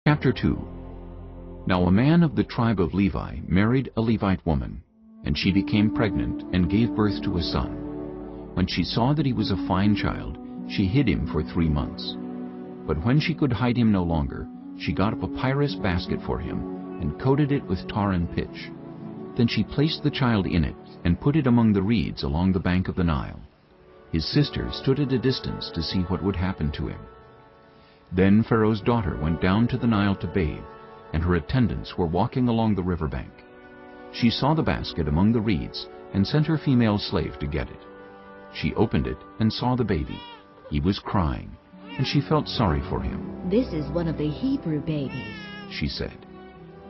Chapter 2. Now a man of the tribe of Levi married a Levite woman, and she became pregnant and gave birth to a son. When she saw that he was a fine child, she hid him for 3 months. But when she could hide him no longer, she got a papyrus basket for him and coated it with tar and pitch. Then she placed the child in it and put it among the reeds along the bank of the Nile. His sister stood at a distance to see what would happen to him. Then Pharaoh's daughter went down to the Nile to bathe, and her attendants were walking along the river bank. She saw the basket among the reeds and sent her female slave to get it. She opened it and saw the baby. He was crying, and she felt sorry for him. "This is one of the Hebrew babies," she said.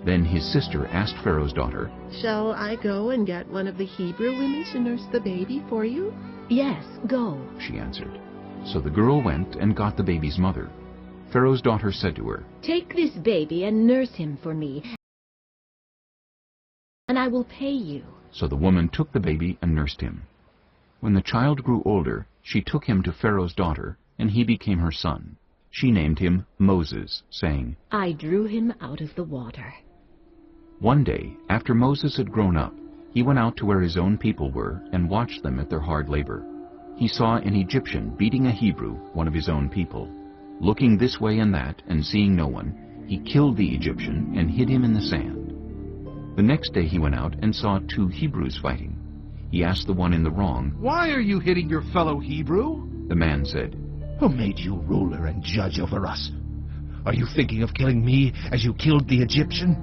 Then his sister asked Pharaoh's daughter, "Shall I go and get one of the Hebrew women to nurse the baby for you?" "Yes, go," she answered. So the girl went and got the baby's mother. Pharaoh's daughter said to her, "Take this baby and nurse him for me, and I will pay you." So the woman took the baby and nursed him. When the child grew older, she took him to Pharaoh's daughter, and he became her son. She named him Moses, saying, "I drew him out of the water." One day, after Moses had grown up, he went out to where his own people were and watched them at their hard labor. He saw an Egyptian beating a Hebrew, one of his own people. Looking this way and that, and seeing no one, he killed the Egyptian and hid him in the sand. The next day he went out and saw 2 Hebrews fighting. He asked the one in the wrong, "Why are you hitting your fellow Hebrew?" The man said, "Who made you ruler and judge over us? Are you thinking of killing me as you killed the Egyptian?"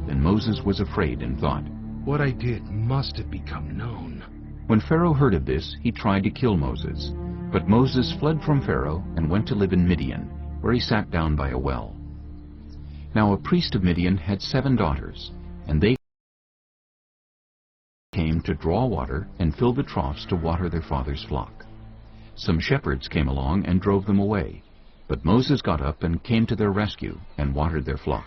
Then Moses was afraid and thought, "What I did must have become known." When Pharaoh heard of this, he tried to kill Moses. But Moses fled from Pharaoh and went to live in Midian, where he sat down by a well. Now a priest of Midian had 7 daughters, and they came to draw water and fill the troughs to water their father's flock. Some shepherds came along and drove them away, but Moses got up and came to their rescue and watered their flock.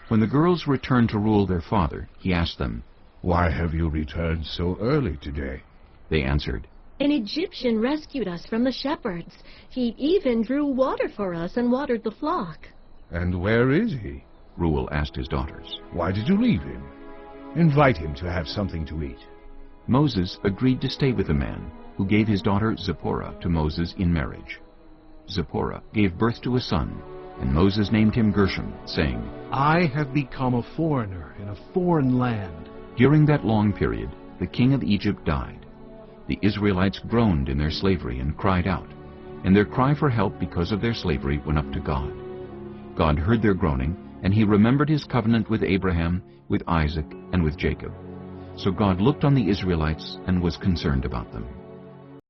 When the girls returned to rule their father, he asked them, "Why have you returned so early today?" They answered, "An Egyptian rescued us from the shepherds. He even drew water for us and watered the flock." "And where is he?" Reuel asked his daughters. "Why did you leave him? Invite him to have something to eat." Moses agreed to stay with the man, who gave his daughter Zipporah to Moses in marriage. Zipporah gave birth to a son, and Moses named him Gershom, saying, "I have become a foreigner in a foreign land." During that long period, the king of Egypt died. The Israelites groaned in their slavery and cried out, and their cry for help because of their slavery went up to God. God heard their groaning, and he remembered his covenant with Abraham, with Isaac, and with Jacob. So God looked on the Israelites and was concerned about them.